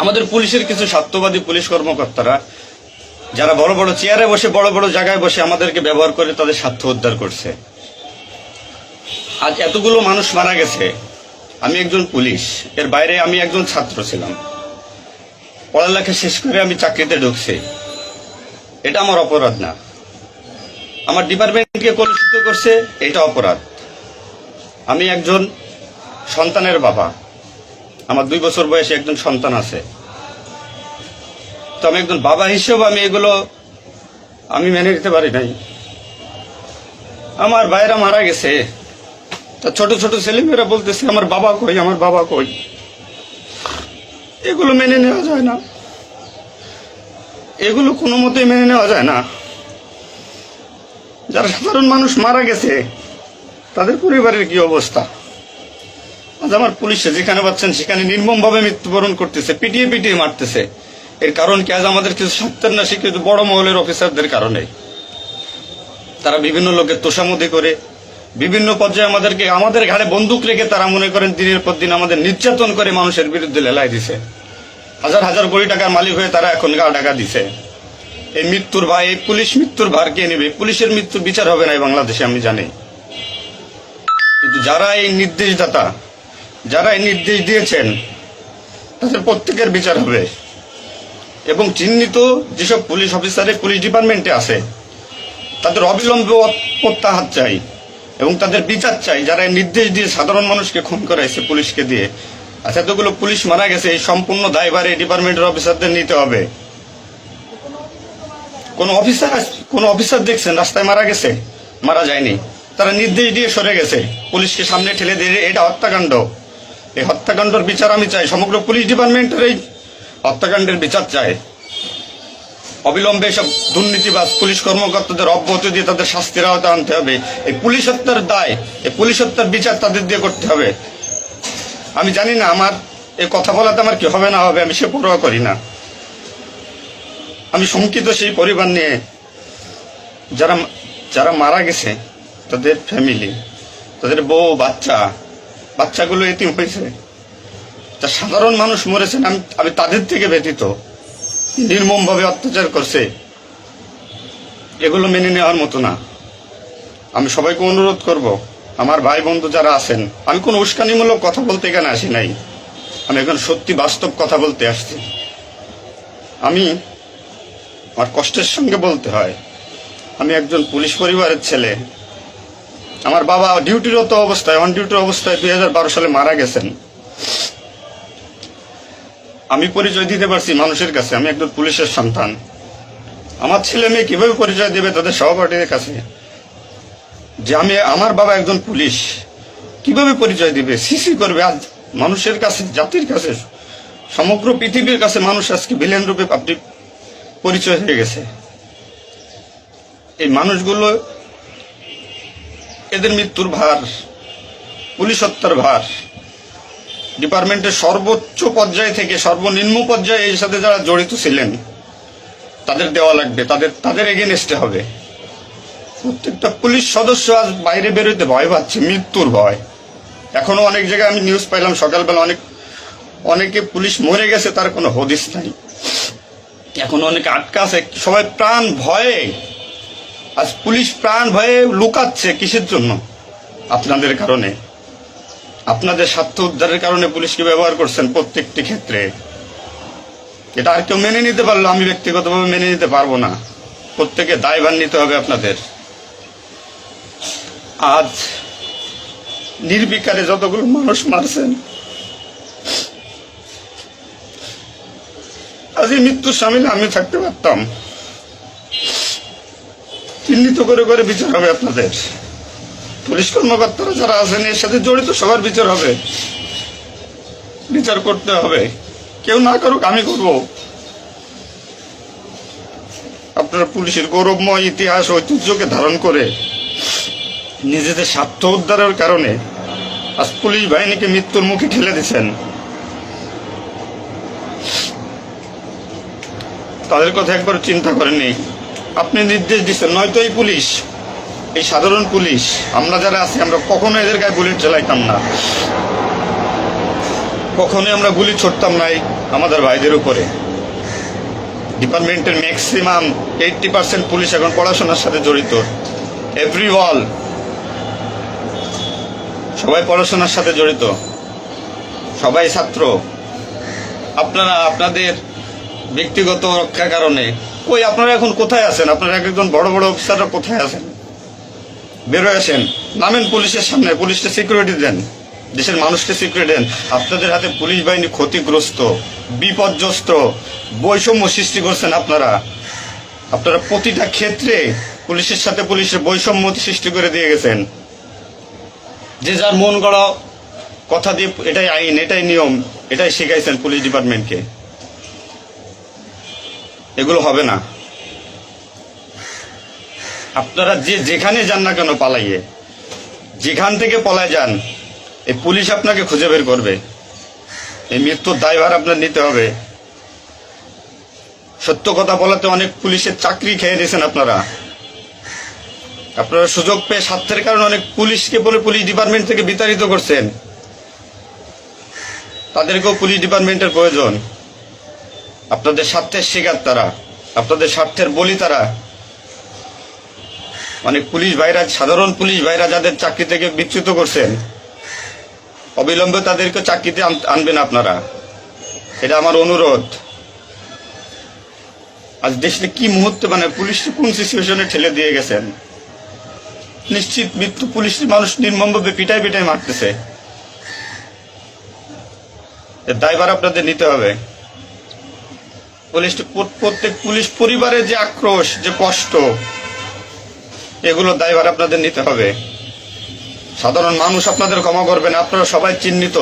আমাদের পুলিশের কিছু স্বার্থবাদী পুলিশ কর্মকর্তারা যারা বড় বড় চেয়ারে বসে বড় বড় জায়গায় বসে আমাদেরকে ব্যবহার করে তাদের স্বার্থ উদ্ধার করছে। আজ এতগুলো মানুষ মারা গেছে। আমি একজন পুলিশ, এর বাইরে আমি একজন ছাত্র ছিলাম। পড়ালেখা শেষ করে আমি চাকরিতে ঢুকছি। এটা আমার অপরাধ না। আমার ডিপার্টমেন্টকে কলুষিত করছে, এটা অপরাধ। আমি একজন সন্তানের বাবা। আমার 2 বছর বয়সে একজন সন্তান আছে। তো আমি একজন বাবা হিসেবে এগুলো আমি মেনে নিতে পারি নাই। আমার ভাইরা মারা গেছে, তা ছোট ছোট ছেলেমেয়েরা বলতেছে আমার বাবা কই, আমার বাবা কই। এগুলো মেনে নেওয়া যায় না, এগুলো কোনো মতেই মেনে নেওয়া যায় না। যারা সাধারণ মানুষ মারা গেছে তাদের পরিবারের কি অবস্থা? আজ আমার পুলিশে যেখানে পাচ্ছেন সেখানে নির্মমভাবে মৃত্যুবরণ করতেছে, পিটিয়ে পিটিয়ে মারতেছে। এর কারণ কি? আজ আমাদের কিছু সত্যের না শিক্ষিত বড় মহলের অফিসারদের কারণে। তারা বিভিন্ন লোকের তোষামোদি করে বিভিন্ন পর্যায়ে আমাদের ঘাড়ে বন্দুক রেখে তারা মনে করেন দিনের পর দিন আমাদের নির্যাতন করে মানুষের বিরুদ্ধে লেলাই দিছে। হাজার হাজার কোটি টাকার মালিক হয়ে তারা এখন গা ঢাকা দিছে। এই মৃত্যুর ভার, এই পুলিশ মৃত্যুর ভার কে নেবে? পুলিশের মৃত্যুর বিচার হবে না এই বাংলাদেশে, আমি জানি। কিন্তু যারা এই নির্দেশদাতা, যারা এই নির্দেশ দিয়েছেন, তাদের প্রত্যেকের বিচার হবে। এবং চিহ্নিত যেসব পুলিশ অফিসার পুলিশ ডিপার্টমেন্টে আছে তাদের অবিলম্বে প্রত্যাহার চাই এবং তাদের বিচার চাই, যারা নির্দেশ দিয়ে সাধারণ মানুষকে খুন করাইছে পুলিশকে দিয়ে। আচ্ছা, এতগুলো পুলিশ মারা গেছে, এই সম্পূর্ণ দায়ভার এই ডিপার্টমেন্টের অফিসারদের নিতে হবে। কোন অফিসার দেখছেন রাস্তায় মারা গেছে? মারা যায়নি। তারা নির্দেশ দিয়ে সরে গেছে, পুলিশকে সামনে ঠেলে দিয়ে। এটা হত্যাকাণ্ড। এই হত্যাকাণ্ডের বিচার আমি চাই। সমগ্র পুলিশ ডিপার্টমেন্টের এই হত্যাকাণ্ডের বিচার চাই। অবিলম্বে সব দুর্নীতিবাজ পুলিশ কর্মকর্তাদের অব্যাহতি দিয়ে তাদের শাস্তির আওতায় আনতে হবে। এই পুলিশ হত্যার দায়, এই পুলিশ হত্যার বিচার তাদের দিয়ে করতে হবে। আমি জানি না আমার এই কথা বলাতে আমার কি হবে না হবে, আমি সে পরোয়া করি না। আমি শঙ্কিত সেই পরিবার নিয়ে, যারা মারা গেছে, তাদের ফ্যামিলি, তাদের বউ বাচ্চাগুলো এতিম হয়েছে। যা সাধারণ মানুষ মরেছেন, আমি তাদের থেকে ব্যতীত। নির্মমভাবে অত্যাচার করছে, এগুলো মেনে নেওয়ার মতো না। আমি সবাইকে অনুরোধ করব, আমার ভাই বন্ধু যারা আছেন, আমি কোনো উস্কানিমূলক কথা বলতে এখানে আসি নাই। আমি এখন সত্যি বাস্তব কথা বলতে আসছি। আমার কষ্টের সঙ্গে বলতে হয়, আমি একজন পুলিশ পরিবারের ছেলে। আমার বাবা ডিউটিরত অবস্থায়, অন ডিউটির অবস্থায় 2012 সালে মারা গেছেন। আমি পরিচয় দিতে পারছি মানুষের কাছে, আমি একজন পুলিশের সন্তান। আমার ছেলে মেয়ে কিভাবে পরিচয় দেবে তাদের সহপাঠীদের কাছে যে আমার বাবা একজন পুলিশ? কিভাবে পরিচয় দিবে? সিসি করবে? আজ মানুষের কাছে, জাতির কাছে, সমগ্র পৃথিবীর কাছে মানুষ আজকে ভিলেন রূপে পাবলিক পরিচয় হয়ে গেছে। এই মানুষগুলো, এদের মৃত্যুর ভার, পুলিশ হত্যার ভার ডিপার্টমেন্টের সর্বোচ্চ পর্যায়ে থেকে সর্বনিম্ন পর্যায়ে এর সাথে যারা জড়িত ছিলেন তাদের দেওয়া লাগবে, তাদের এগেনস্টে হবে। প্রত্যেকটা পুলিশ সদস্য আজ বাইরে বেরোতে ভয় পাচ্ছে, মৃত্যুর ভয়। এখনো অনেক জায়গায় আমি নিউজ পাইলাম সকালবেলা, অনেকে পুলিশ মরে গেছে, তার কোনো হদিস নাই। এখনো অনেকে আটকা আছে, সবাই প্রাণ ভয়ে। আজ পুলিশ প্রাণ ভয়ে লুকাচ্ছে। কিসের জন্য? আপনাদের কারণে, আপনাদের স্বার্থ উদ্ধারের কারণে পুলিশকে ব্যবহার করছেন প্রত্যেকটি ক্ষেত্রে। এটা আর কেউ মেনে নিতে পারলো, আমি ব্যক্তিগতভাবে মেনে নিতে পারবো না। প্রত্যেকে দায়ভার নিতে হবে আপনাদের। আজ নির্বিকারে যতগুলো মানুষ মারছেন, আজ এই মৃত্যুর সামিলে আমি থাকতে পারতাম। চিহ্নিত করে করে বিচার হবে আপনাদের। পুলিশ কর্মকর্তারা যারা আছেন এর সাথে জড়িত সবার বিচার হবে, বিচার করতে হবে। কেউ না করুক, আমি করব। আপনারা পুলিশের গৌরবময় ইতিহাস ঐতিহ্যকে ধারণ করে নিজেদের স্বার্থ উদ্ধারের কারণে আজ পুলিশ বাহিনীকে মৃত্যুর মুখে ঠেলে দিচ্ছেন। তাদের কথা একবার চিন্তা করেননি। আপনি নির্দেশ দিচ্ছেন, নয়তো এই পুলিশ, এই সাধারণ পুলিশ, আমরা যারা আছি, আমরা কখনো এদের গায়ে বুলেট চালাইতাম না, কখনোই আমরা গুলি ছুটতাম না। আমাদের ভাইদের উপরে। ডিপার্টমেন্টের ম্যাক্সিমাম 80% পুলিশ এখন পড়াশোনার সাথে জড়িত। এভরি ওয়াল, সবাই পড়াশোনার সাথে জড়িত, সবাই ছাত্র। আপনারা আপনাদের ব্যক্তিগত রক্ষার কারণে আপনারা এখন কোথায় আছেন? আপনারা একজন বড় বড় অফিসাররা কোথায় আছেন? বেরোয় আসেন, নামেন পুলিশের সামনে, পুলিশকে সিকিউরিটি দেন, দেশের মানুষকে সিকিউরিটি দেন। আপনাদের হাতে পুলিশ বাহিনী ক্ষতিগ্রস্ত, বিপর্যস্ত, বৈষম্য সৃষ্টি করছেন আপনারা। আপনারা প্রতিটা ক্ষেত্রে পুলিশের সাথে পুলিশের বৈষম্য সৃষ্টি করে দিয়ে গেছেন। যে যার মন গড়া কথা দিয়ে এটাই আইন, এটাই নিয়ম, এটাই শিখাইছেন পুলিশ ডিপার্টমেন্টকে। এগুলো হবে না। আপনারা যেখানে যান না কেন পালাইয়ে, যেখান থেকে পলায় যান, এই পুলিশ আপনাকে খুঁজে বের করবে। এই মৃত্যুর দায়ভার আপনার নিতে হবে। সত্য কথা বলাতে অনেক পুলিশের চাকরি খেয়ে দিয়েছেন আপনারা। আপনারা সুযোগ পেয়ে স্বার্থের কারণে অনেক পুলিশকে বলে পুলিশ ডিপার্টমেন্ট থেকে বিতাড়িত করছেন। তাদেরকেও পুলিশ ডিপার্টমেন্টের প্রয়োজন। আপনাদের স্বার্থের শিকার তারা, আপনাদের স্বার্থের বলি তারা। অনেক পুলিশ ভাইরা, সাধারণ পুলিশ ভাইরা যাদের চাকরি থেকে বিচ্যুত করছেন, অবিলম্বে তাদেরকে চাকরিতে আনবেন আপনারা। এটা আমার অনুরোধ। আজ দেশে কি মুহূর্তে পুলিশ কোন সিচুয়েশনে ঠেলে দিয়ে গেছেন। নিশ্চিত মৃত্যু, পুলিশ মানুষ নির্মমভাবে পিটাই পিটাই মারতেছে। এর দায়ভার আপনাদের নিতে হবে। প্রত্যেক পুলিশ পরিবারের যে আক্রোশ, যে কষ্ট, এগুলো দায়ভার আপনাদের নিতে হবে। সাধারণ মানুষ আপনাদের ক্ষমা করবেন। আপনারা সবাই চিহ্নিত,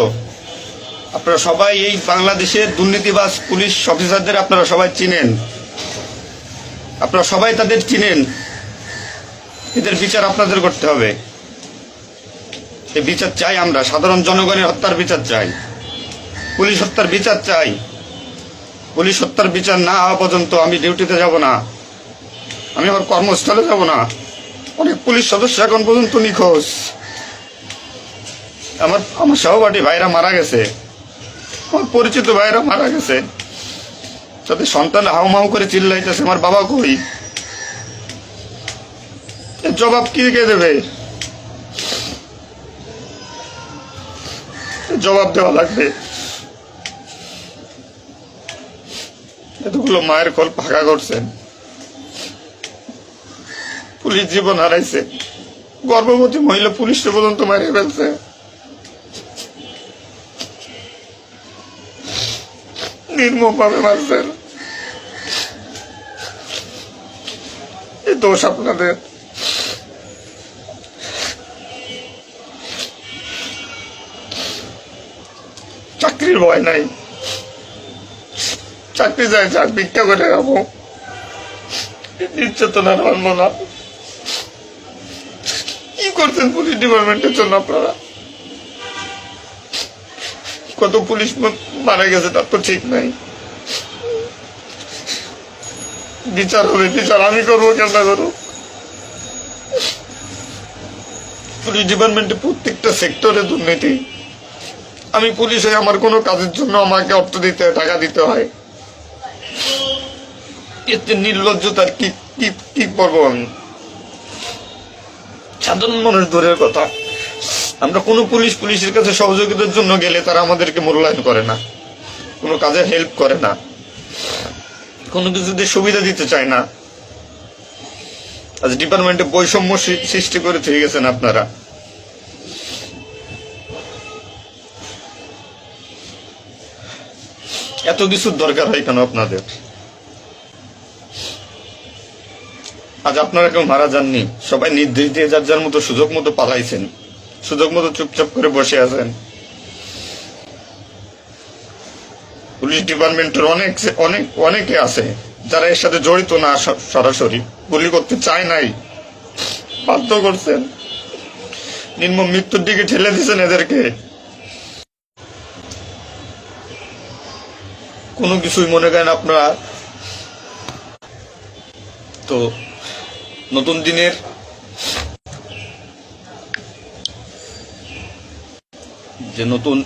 আপনারা সবাই এই বাংলাদেশের দুর্নীতিবাজ পুলিশ অফিসারদের আপনারা সবাই চিনেন, আপনারা সবাই তাদের চিনেন। এদের বিচার আপনাদের করতে হবে। এই বিচার চাই আমরা। সাধারণ জনগণের হত্যার বিচার চাই, পুলিশ হত্যার বিচার চাই। পুলিশ হত্যার বিচার না হওয়া পর্যন্ত আমি ডিউটিতে যাব না, আমি আমার কর্মস্থলে যাব না। অনেক পুলিশ সদস্য এখন পর্যন্ত নিখোঁজ। আমার সহপাঠী ভাইরা মারা গেছে, আমার পরিচিত ভাইরা মারা গেছে। তাদের সন্তান হাউমাউ করে চিল্লাইতেছে, আমার বাবা কই? এর জবাব কি কে দেবে? জবাব দেওয়া লাগবে। এতগুলো মায়ের কোল ফাঁকা করছেন, পুলিশ জীবন হারাইছে, গর্ভবতী মহিলা পুলিশকে পর্যন্ত মারিয়ে ফেলছে। নির্মম ভাবে মারছেন। এই দোষ আপনাদের। চাকরির ভয় নাই, চাকরি যায় যাক, ভিক্ষা করে যাবো, নির্যাতনার মানব না। কি করছেন পুলিশ ডিপার্টমেন্টের জন্য আপনারা? কত পুলিশ মারা গেছে তার তো ঠিক নাই। বিচার হবে, বিচার আমি করবো, কেন করবো? পুলিশ ডিপার্টমেন্টে প্রত্যেকটা সেক্টরে দুর্নীতি। আমি পুলিশ হয়ে আমার কোনো কাজের জন্য আমাকে অর্থ দিতে হয়, টাকা দিতে হয়। এতে নির্লজ্জতার কি কি কি করবো আমি? সাধারণ মানুষ দূরের কথা, আমরা কোনো পুলিশের কাছে সহযোগিতার জন্য গেলে তারা আমাদেরকে মূল্যায়ন করে না, কোনো কাজে হেল্প করে না, কোনো কিছুতে সুবিধা দিতে চায় না। আজ ডিপার্টমেন্টে বৈষম্য সৃষ্টি করে থেকে গেছেন আপনারা। এত কিছুর দরকার হয় কেন আপনাদের? আজ আপনারা কেউ মারা যাননি, সবাই নির্দেশ দিয়ে যার যার মতো সুযোগ মতো পালাইছেন, সুযোগ মতো চুপচাপ করে বসে আছেন। পুলিশ ডিপার্টমেন্টের অনেকে আছে যারা এর সাথে জড়িত না, সরাসরি গুলি করতে চায় নাই, বাধ্য করছেন, নির্মম মৃত্যুর দিকে ঠেলে দিয়েছেন এদেরকে। কোনো কিছুই মনে করেন আপনারা। তো নতুন দিনের যে নতুন